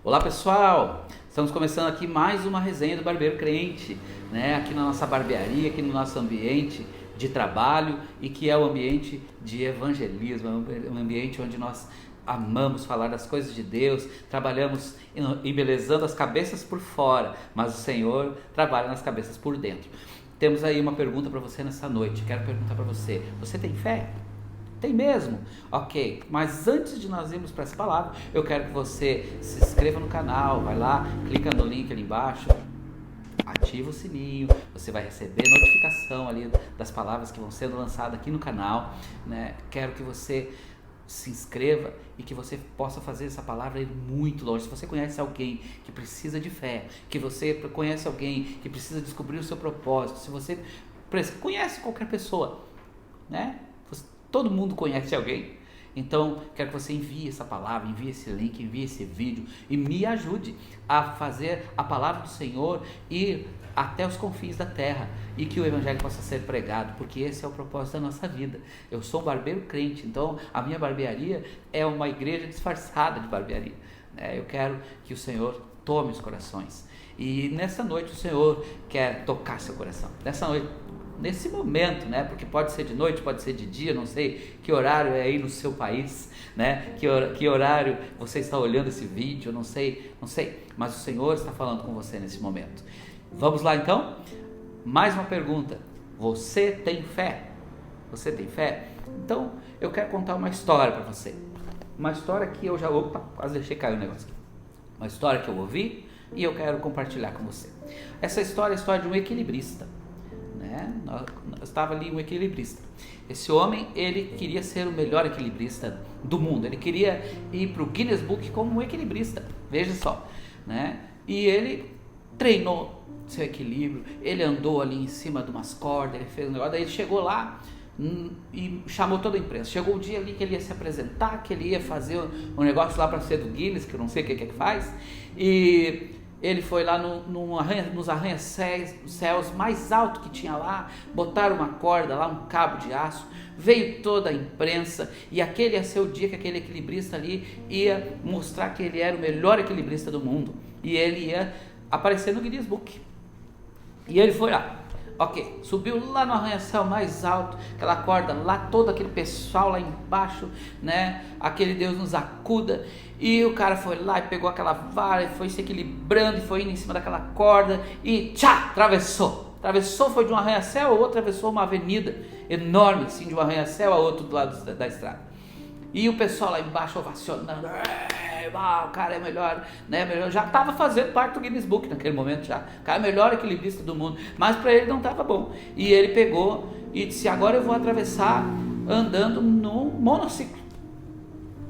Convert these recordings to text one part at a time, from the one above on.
Olá pessoal, estamos começando aqui mais uma resenha do Barbeiro Crente, né? Aqui na nossa barbearia, aqui no nosso ambiente de trabalho e que é o ambiente de evangelismo, um ambiente onde nós amamos falar das coisas de Deus, trabalhamos embelezando as cabeças por fora, mas o Senhor trabalha nas cabeças por dentro. Temos aí uma pergunta para você nessa noite, quero perguntar para você, você tem fé? Tem mesmo? Ok, mas antes de nós irmos para essa palavra, eu quero que você se inscreva no canal, vai lá, clica no link ali embaixo, ativa o sininho, você vai receber notificação ali das palavras que vão sendo lançadas aqui no canal, né? Quero que você se inscreva e que você possa fazer essa palavra ir muito longe. Se você conhece alguém que precisa de fé, que você conhece alguém que precisa descobrir o seu propósito, se você conhece qualquer pessoa, né? Todo mundo conhece alguém, então quero que você envie essa palavra, envie esse link, envie esse vídeo e me ajude a fazer a palavra do Senhor ir até os confins da terra e que o evangelho possa ser pregado, porque esse é o propósito da nossa vida. Eu sou um barbeiro crente, então a minha barbearia é uma igreja disfarçada de barbearia. Eu quero que o Senhor tome os corações e nessa noite o Senhor quer tocar seu coração, nessa noite, nesse momento, né? Porque pode ser de noite, pode ser de dia, não sei que horário é aí no seu país, né? Que horário você está olhando esse vídeo, não sei, mas o Senhor está falando com você nesse momento. Vamos lá então? Mais uma pergunta, você tem fé? Você tem fé? Então eu quero contar uma história para você, uma história que eu já, quase deixei cair o negócio aqui, uma história que eu ouvi e eu quero compartilhar com você. Essa história é a história de um equilibrista. Estava ali um equilibrista. Esse homem, ele queria ser o melhor equilibrista do mundo. Ele queria ir para o Guinness Book como um equilibrista. Veja só, né? E ele treinou seu equilíbrio. Ele andou ali em cima de umas cordas. Ele fez um negócio. Daí ele chegou lá e chamou toda a imprensa. Chegou o dia ali que ele ia se apresentar, que ele ia fazer um negócio lá para ser do Guinness, que eu não sei o que é que faz. E ele foi lá nos arranha-céus mais alto que tinha lá, botaram uma corda lá, um cabo de aço, veio toda a imprensa e aquele ia ser o dia que aquele equilibrista ali ia mostrar que ele era o melhor equilibrista do mundo e ele ia aparecer no Guinness Book. E ele foi lá. Ok, subiu lá no arranha-céu mais alto, aquela corda lá, todo aquele pessoal lá embaixo, né? Aquele Deus nos acuda. E o cara foi lá e pegou aquela vara e foi se equilibrando e foi indo em cima daquela corda e tchá, atravessou. Atravessou, foi de um arranha-céu, ou atravessou uma avenida enorme, assim, de um arranha-céu a outro do lado da estrada. E o pessoal lá embaixo ovacionando, o cara é melhor, né? Melhor. Já estava fazendo parte do Guinness Book naquele momento já. O cara é o melhor equilibrista do mundo, mas para ele não estava bom. E ele pegou e disse: agora eu vou atravessar andando no monociclo,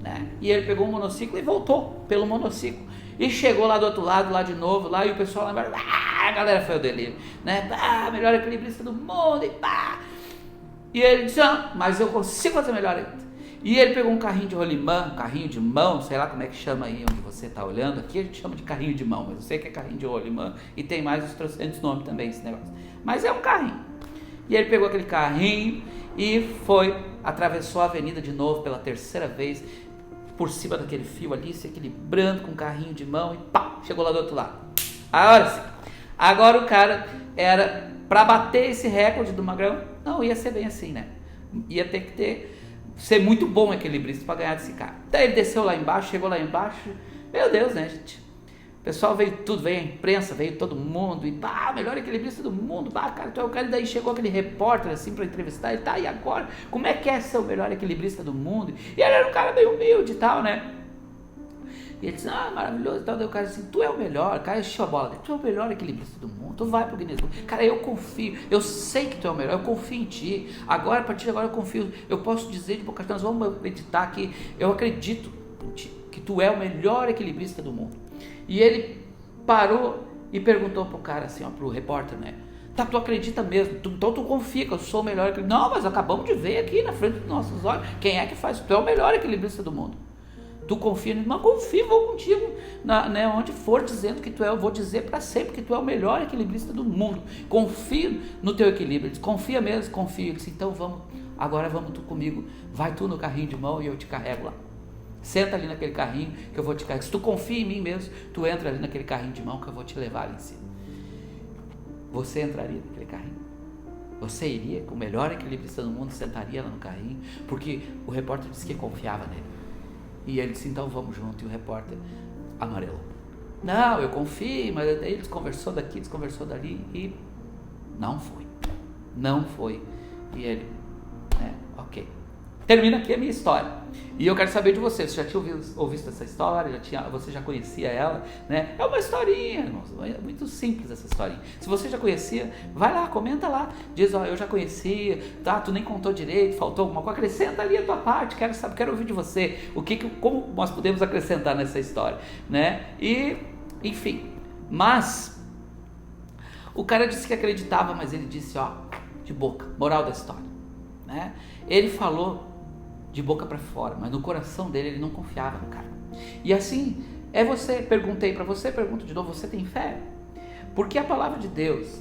né? E ele pegou um monociclo e voltou pelo monociclo. E chegou lá do outro lado, lá de novo, lá, e o pessoal lá embaixo, a galera foi ao delírio, né? Melhor equilibrista do mundo, e pá. E ele disse: mas eu consigo fazer melhor ainda. E ele pegou um carrinho de rolimã, um carrinho de mão, sei lá como é que chama aí onde você está olhando. Aqui a gente chama de carrinho de mão, mas eu sei que é carrinho de rolimã e tem mais uns 300 nomes também esse negócio. Mas é um carrinho. E ele pegou aquele carrinho e foi, atravessou a avenida de novo pela terceira vez, por cima daquele fio ali, se equilibrando com um carrinho de mão e pá, chegou lá do outro lado. Agora sim, agora o cara era, para bater esse recorde do Magrão, não ia ser bem assim, né? Ia ter que ser muito bom equilibrista para ganhar desse cara. Daí ele desceu lá embaixo, chegou lá embaixo, meu Deus, né, gente? O pessoal veio tudo, veio a imprensa, veio todo mundo, e melhor equilibrista do mundo, cara, tu é o cara. E daí chegou aquele repórter assim para entrevistar, ele e agora? Como é que é ser o melhor equilibrista do mundo? E ele era um cara meio humilde e tal, né? E ele disse: maravilhoso e tal. Daí o cara disse: tu é o melhor, cara, encheu a bola, tu é o melhor equilibrista do mundo, tu vai pro Guinness Book. Cara, eu confio, eu sei que tu é o melhor, eu confio em ti. Agora, a partir de agora eu confio, eu posso dizer de boca cheia, nós vamos meditar aqui, eu acredito em ti, que tu é o melhor equilibrista do mundo. E ele parou e perguntou pro cara assim, pro repórter, né? Tá, tu acredita mesmo, então tu confia que eu sou o melhor equilibrista? Não, mas acabamos de ver aqui na frente dos nossos olhos, quem é que faz? Tu é o melhor equilibrista do mundo. Tu confia, mas confio, vou contigo, né, onde for dizendo que tu é, eu vou dizer para sempre que tu é o melhor equilibrista do mundo, confio no teu equilíbrio. Ele disse: confia mesmo, confio. Ele disse: então vamos, agora vamos tu comigo, vai tu no carrinho de mão e eu te carrego lá. Senta ali naquele carrinho que eu vou te carregar. Se tu confia em mim mesmo, tu entra ali naquele carrinho de mão que eu vou te levar ali em cima. Você entraria naquele carrinho? Você iria, com o melhor equilibrista do mundo, sentaria lá no carrinho? Porque o repórter disse que confiava nele. E ele disse, então vamos junto. E o repórter amarelou. Não, eu confio, mas daí ele desconversou daqui, desconversou dali e não foi. Não foi. E ele, ok. Termina aqui a minha história. E eu quero saber de você. Você já tinha ouvido essa história? Você já conhecia ela? Né? É uma historinha, irmãos. É muito simples essa historinha. Se você já conhecia, vai lá, comenta lá. Diz, eu já conhecia, tá? Tu nem contou direito, faltou alguma coisa. Acrescenta ali a tua parte, quero ouvir de você. Como nós podemos acrescentar nessa história? Né? E, enfim. Mas, o cara disse que acreditava, mas ele disse, de boca, moral da história. Né? Ele falou de boca para fora, mas no coração dele ele não confiava no cara. E assim, perguntei para você, pergunto de novo, você tem fé? Porque a palavra de Deus,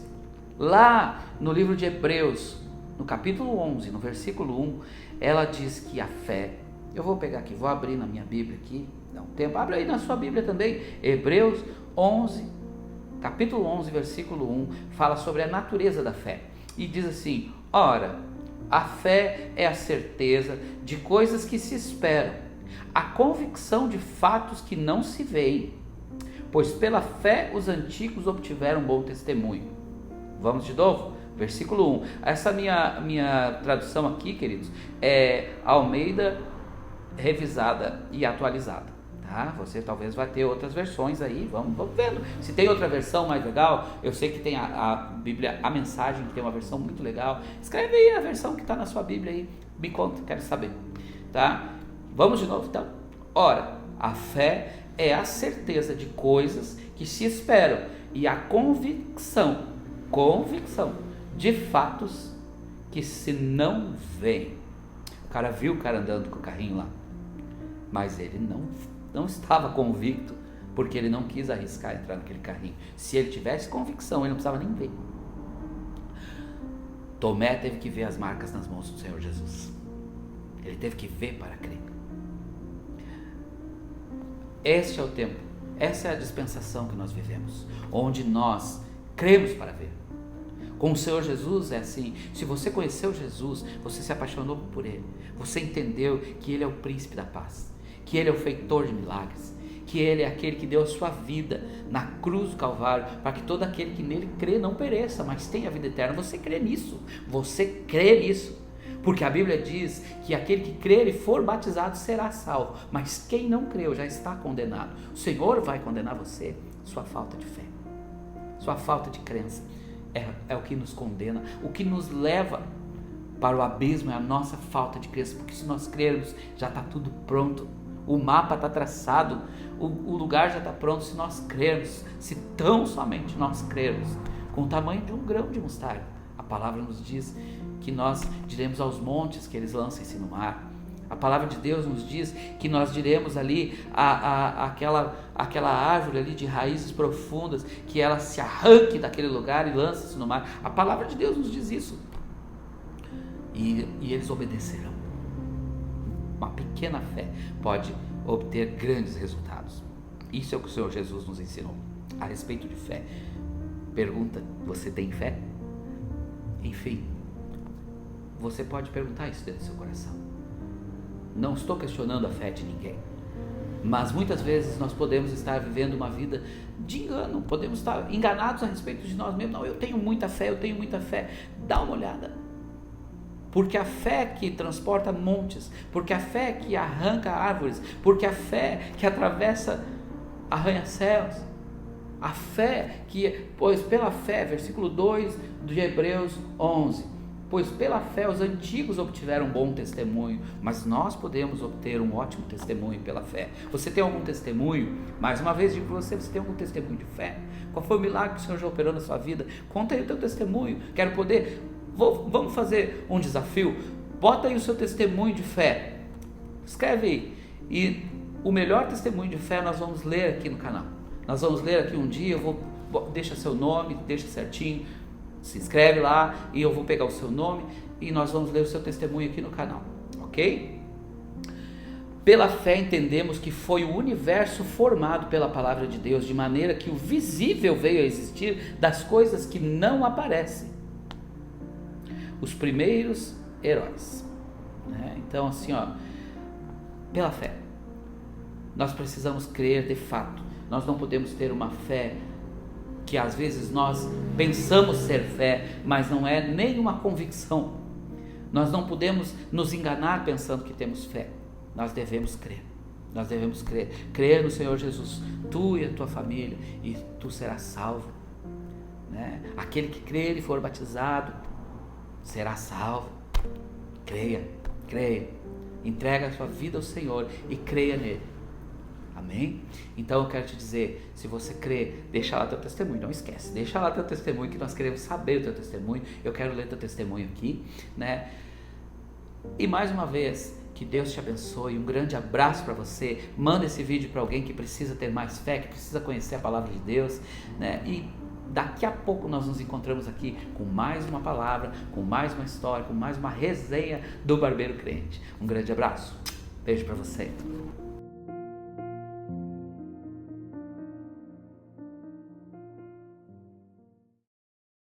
lá no livro de Hebreus, no capítulo 11, no versículo 1, ela diz que a fé, eu vou pegar aqui, vou abrir na minha Bíblia aqui, dá um tempo, abre aí na sua Bíblia também, Hebreus 11, capítulo 11, versículo 1, fala sobre a natureza da fé, e diz assim, ora, a fé é a certeza de coisas que se esperam, a convicção de fatos que não se veem, pois pela fé os antigos obtiveram bom testemunho. Vamos de novo? Versículo 1. Essa minha tradução aqui, queridos, é Almeida revisada e atualizada. Tá? Você talvez vai ter outras versões aí, vamos vendo. Se tem outra versão mais legal, eu sei que tem a Bíblia, a Mensagem, que tem uma versão muito legal. Escreve aí a versão que está na sua Bíblia aí, me conta, quero saber. Tá? Vamos de novo então. Ora, a fé é a certeza de coisas que se esperam e a convicção de fatos que se não veem. O cara viu o cara andando com o carrinho lá, mas ele não estava convicto, porque ele não quis arriscar entrar naquele carrinho. Se ele tivesse convicção, ele não precisava nem ver. Tomé teve que ver as marcas nas mãos do Senhor Jesus. Ele teve que ver para crer. Este é o tempo, essa é a dispensação que nós vivemos, onde nós cremos para ver. Com o Senhor Jesus é assim, se você conheceu Jesus, você se apaixonou por Ele, você entendeu que Ele é o príncipe da paz, que Ele é o feitor de milagres, que Ele é aquele que deu a sua vida na cruz do Calvário, para que todo aquele que nele crê não pereça, mas tenha a vida eterna. Você crê nisso, porque a Bíblia diz que aquele que crer e for batizado será salvo, mas quem não creu já está condenado. O Senhor vai condenar você, sua falta de fé, sua falta de crença, é o que nos condena, o que nos leva para o abismo é a nossa falta de crença, porque se nós crermos, já está tudo pronto. O mapa está traçado, o lugar já está pronto se nós crermos, se tão somente nós crermos, com o tamanho de um grão de mostarda. A palavra nos diz que nós diremos aos montes que eles lancem-se no mar. A palavra de Deus nos diz que nós diremos ali aquela árvore ali de raízes profundas, que ela se arranque daquele lugar e lance-se no mar. A palavra de Deus nos diz isso. E eles obedecerão. Uma pequena fé pode obter grandes resultados. Isso é o que o Senhor Jesus nos ensinou a respeito de fé. Pergunta, você tem fé? Enfim, você pode perguntar isso dentro do seu coração. Não estou questionando a fé de ninguém, mas muitas vezes nós podemos estar vivendo uma vida de engano, podemos estar enganados a respeito de nós mesmos. Não, eu tenho muita fé. Dá uma olhada. Porque a fé que transporta montes, porque a fé que arranca árvores, porque a fé que atravessa arranha-céus, a fé que, pois pela fé, versículo 2 de Hebreus 11, pois pela fé os antigos obtiveram bom testemunho, mas nós podemos obter um ótimo testemunho pela fé. Você tem algum testemunho? Mais uma vez digo para você tem algum testemunho de fé? Qual foi o milagre que o Senhor já operou na sua vida? Conta aí o teu testemunho. Quero poder... Vamos fazer um desafio. Bota aí o seu testemunho de fé. Escreve aí. E o melhor testemunho de fé nós vamos ler aqui no canal. Nós vamos ler aqui um dia. Deixa seu nome, deixa certinho. Se inscreve lá e eu vou pegar o seu nome e nós vamos ler o seu testemunho aqui no canal. Ok? Pela fé entendemos que foi o universo formado pela palavra de Deus, de maneira que o visível veio a existir das coisas que não aparecem. Os primeiros heróis. Então assim, pela fé. Nós precisamos crer de fato. Nós não podemos ter uma fé que às vezes nós pensamos ser fé, mas não é nenhuma convicção. Nós não podemos nos enganar pensando que temos fé. Nós devemos crer. Nós devemos crer. Crer no Senhor Jesus, tu e a tua família, e tu serás salvo. Aquele que crer e for batizado será salvo. Creia, creia. Entrega a sua vida ao Senhor e creia nele. Amém? Então eu quero te dizer, se você crê, deixa lá teu testemunho, não esquece, deixa lá teu testemunho, que nós queremos saber o teu testemunho. Eu quero ler teu testemunho aqui, E mais uma vez, que Deus te abençoe, um grande abraço para você. Manda esse vídeo para alguém que precisa ter mais fé, que precisa conhecer a palavra de Deus, E daqui a pouco nós nos encontramos aqui com mais uma palavra, com mais uma história, com mais uma resenha do Barbeiro Crente. Um grande abraço, beijo para você.